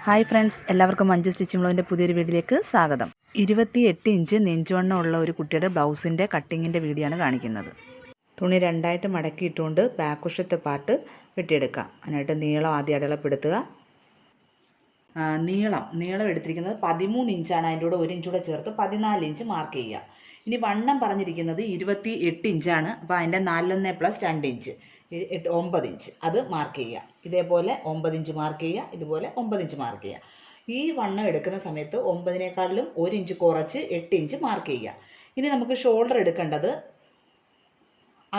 Hi friends, എല്ലാവർക്കും Manju stitching ബ്ലോഗിൻ്റെ പുതിയൊരു വീഡിയോയിലേക്ക് സ്വാഗതം. 28 ഇഞ്ച് നെഞ്ചുവണ്ണമുള്ള ഒരു കുട്ടിയുടെ ബ്ലൗസിൻ്റെ കട്ടിങ്ങിൻ്റെ വീഡിയോ ആണ് കാണിക്കുന്നത്. തുണി രണ്ടായിട്ട് മടക്കിയിട്ടുകൊണ്ട് ബാക്ക് വശത്തെ പാർട്ട് വെട്ടിയെടുക്കുക. അതിനായിട്ട് നീളം ആദ്യം അടയാളപ്പെടുത്തുക. നീളം എടുത്തിരിക്കുന്നത് 13 ഇഞ്ചാണ്. അതിൻ്റെ കൂടെ 1 ഇഞ്ച് കൂടെ ചേർത്ത് 14 ഇഞ്ച് മാർക്ക് ചെയ്യുക. ഇനി വണ്ണം പറഞ്ഞിരിക്കുന്നത് 28 ഇഞ്ചാണ്. അപ്പോൾ അതിൻ്റെ 4+1 ഇഞ്ച് 9 ഇഞ്ച് അത് മാർക്ക് ചെയ്യുക. ഇതേപോലെ 9 ഇഞ്ച് മാർക്ക് ചെയ്യുക, ഇതുപോലെ 9 ഇഞ്ച് മാർക്ക് ചെയ്യുക. ഈ വണ്ണം എടുക്കുന്ന സമയത്ത് 9നേക്കാളിലും 1 ഇഞ്ച് കുറച്ച് 8 ഇഞ്ച് മാർക്ക് ചെയ്യുക. ഇനി നമുക്ക് ഷോൾഡർ എടുക്കേണ്ടത്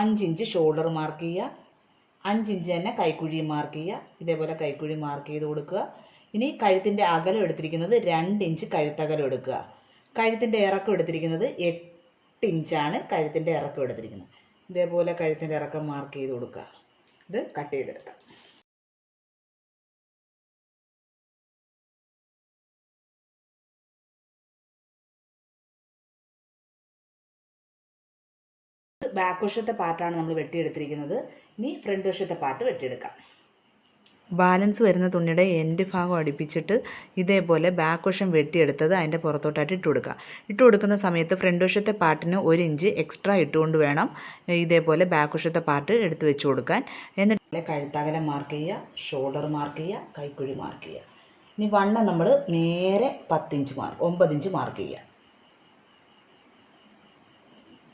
5 ഇഞ്ച് ഷോൾഡർ മാർക്ക് ചെയ്യുക, 5 ഇഞ്ച് തന്നെ കൈക്കുഴി മാർക്ക് ചെയ്യുക. ഇതേപോലെ കൈക്കുഴി മാർക്ക് ചെയ്ത് കൊടുക്കുക. ഇനി കഴുത്തിൻ്റെ അകലം എടുത്തിരിക്കുന്നത് 2 ഇഞ്ച് കഴുത്തകലം എടുക്കുക. കഴുത്തിൻ്റെ ഇറക്കം എടുത്തിരിക്കുന്നത് 8 ഇഞ്ചാണ് കഴുത്തിൻ്റെ ഇറക്കം എടുത്തിരിക്കുന്നത്. ഇതേപോലെ കഴുത്തിൻ്റെ ഇറക്കം മാർക്ക് ചെയ്ത് കൊടുക്കുക. ഇത് കട്ട് ചെയ്തെടുക്കാം. ബാക്ക് വശത്തെ പാർട്ടാണ് നമ്മൾ വെട്ടിയെടുത്തിരിക്കുന്നത്. ഇനി ഫ്രണ്ട് വശത്തെ പാർട്ട് വെട്ടിയെടുക്കാം. ബാലൻസ് വരുന്ന തുണിയുടെ എൻഡ് ഭാഗം അടുപ്പിച്ചിട്ട് ഇതേപോലെ ബാക്ക് വശം വെട്ടിയെടുത്തത് അതിൻ്റെ പുറത്തോട്ടായിട്ട് ഇട്ട് കൊടുക്കുക. ഇട്ട് കൊടുക്കുന്ന സമയത്ത് ഫ്രണ്ട് വശത്തെ പാർട്ടിന് 1 ഇഞ്ച് എക്സ്ട്രാ ഇട്ടുകൊണ്ട് വേണം ഇതേപോലെ ബാക്ക് വശത്തെ പാർട്ട് എടുത്ത് വെച്ച് കൊടുക്കാൻ. എന്നിട്ട് കഴുത്തകലം മാർക്ക് ചെയ്യുക, ഷോൾഡർ മാർക്ക് ചെയ്യുക, കൈക്കുഴി മാർക്ക് ചെയ്യുക. ഇനി വണ്ണം നമ്മൾ നേരെ 9 ഇഞ്ച് മാർക്ക് ചെയ്യുക.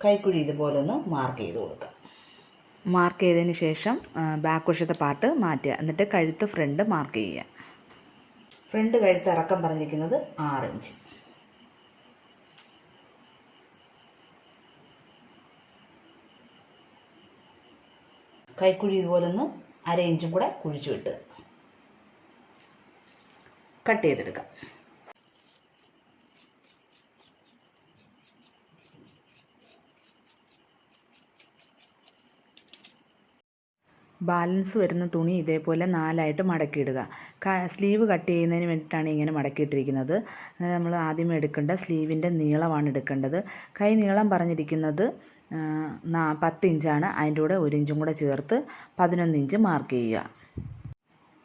കൈക്കുഴി ഇതുപോലെ ഒന്ന് മാർക്ക് ചെയ്ത് കൊടുക്കുക. മാർക്ക് ചെയ്തതിന് ശേഷം ബാക്ക് വശത്തെ പാർട്ട് മാറ്റുക. എന്നിട്ട് കഴുത്ത് ഫ്രണ്ട് മാർക്ക് ചെയ്യുക. ഫ്രണ്ട് കഴുത്ത് ഇറക്കം പറഞ്ഞിരിക്കുന്നത് 6 ഇഞ്ച്. കൈക്കുഴി ഇതുപോലെ ഒന്ന് 1/2 ഇഞ്ചും കൂടെ കുഴിച്ചു വിട്ട് കട്ട് ചെയ്തെടുക്കാം. ബാലൻസ് വരുന്ന തുണി ഇതേപോലെ 4ആയിട്ട് മടക്കിയിടുക. സ്ലീവ് കട്ട് ചെയ്യുന്നതിന് വേണ്ടിയിട്ടാണ് ഇങ്ങനെ മടക്കിയിട്ടിരിക്കുന്നത്. നമ്മൾ ആദ്യമേ എടുക്കേണ്ട സ്ലീവിൻ്റെ നീളമാണ് എടുക്കേണ്ടത്. കൈ നീളം പറഞ്ഞിരിക്കുന്നത് 10 ഇഞ്ചാണ്. അതിൻ്റെ കൂടെ 1 ഇഞ്ചും കൂടെ ചേർത്ത് 11 ഇഞ്ച് മാർക്ക് ചെയ്യുക.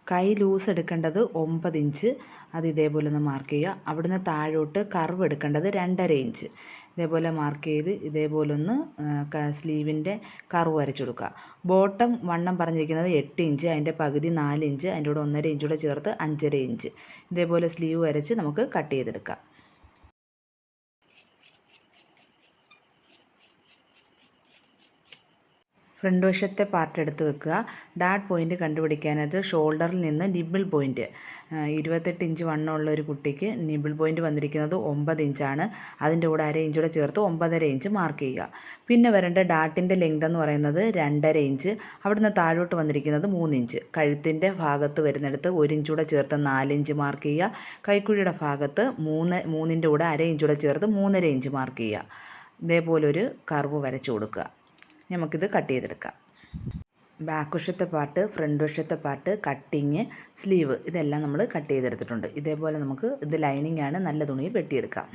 കൈ ലൂസ് എടുക്കേണ്ടത് 9 ഇഞ്ച്. അത് ഇതേപോലെ ഒന്ന് മാർക്ക് ചെയ്യുക. അവിടുന്ന് താഴോട്ട് കർവ് എടുക്കേണ്ടത് 2.5 ഇഞ്ച്. ഇതേപോലെ മാർക്ക് ചെയ്ത് ഇതേപോലെ ഒന്ന് സ്ലീവിൻ്റെ കർവ് വരച്ചു കൊടുക്കുക. ബോട്ടം വണ്ണം പറഞ്ഞിരിക്കുന്നത് 8 ഇഞ്ച്. അതിൻ്റെ പകുതി 4 ഇഞ്ച്. അതിൻ്റെ കൂടെ 1.5 ഇഞ്ച് കൂടെ ചേർത്ത് 5.5 ഇഞ്ച്. ഇതേപോലെ സ്ലീവ് വരച്ച് നമുക്ക് കട്ട് ചെയ്തെടുക്കാം. ഫ്രണ്ട് വശത്തെ പാർട്ട് എടുത്ത് വെക്കുക. ഡാട്ട് പോയിൻ്റ് കണ്ടുപിടിക്കാനായിട്ട് ഷോൾഡറിൽ നിന്ന് നിബിൾ പോയിൻ്റ് 28 ഇഞ്ച് വണ്ണമുള്ള ഒരു കുട്ടിക്ക് നിബിൾ പോയിൻ്റ് വന്നിരിക്കുന്നത് 9 ഇഞ്ചാണ്. അതിൻ്റെ കൂടെ 1/2 ഇഞ്ച് കൂടെ ചേർത്ത് 9.5 ഇഞ്ച് മാർക്ക് ചെയ്യുക. പിന്നെ വരേണ്ട ഡാട്ടിൻ്റെ ലെങ്ത് എന്ന് പറയുന്നത് 2.5 ഇഞ്ച്. അവിടുന്ന് താഴോട്ട് വന്നിരിക്കുന്നത് 3 ഇഞ്ച്. കഴുത്തിൻ്റെ ഭാഗത്ത് വരുന്നിടത്ത് 1 ഇഞ്ച് കൂടെ ചേർത്ത് 4 ഇഞ്ച് മാർക്ക് ചെയ്യുക. കൈക്കുഴിയുടെ ഭാഗത്ത് 3ൻ്റെ കൂടെ 1/2 ഇഞ്ച് കൂടെ ചേർത്ത് 3.5 ഇഞ്ച് മാർക്ക് ചെയ്യുക. ഇതേപോലൊരു കർവ് വരച്ചു കൊടുക്കുക. നമുക്കിത് കട്ട് ചെയ്തെടുക്കാം. ബാക്ക് വശത്തെ പാർട്ട്, ഫ്രണ്ട് വശത്തെ പാർട്ട്, കട്ടിങ്, സ്ലീവ് ഇതെല്ലാം നമ്മൾ കട്ട് ചെയ്തെടുത്തിട്ടുണ്ട്. ഇതേപോലെ നമുക്ക് ഇത് ലൈനിങ് ആണ്, നല്ല തുണിയിൽ വെട്ടിയെടുക്കാം.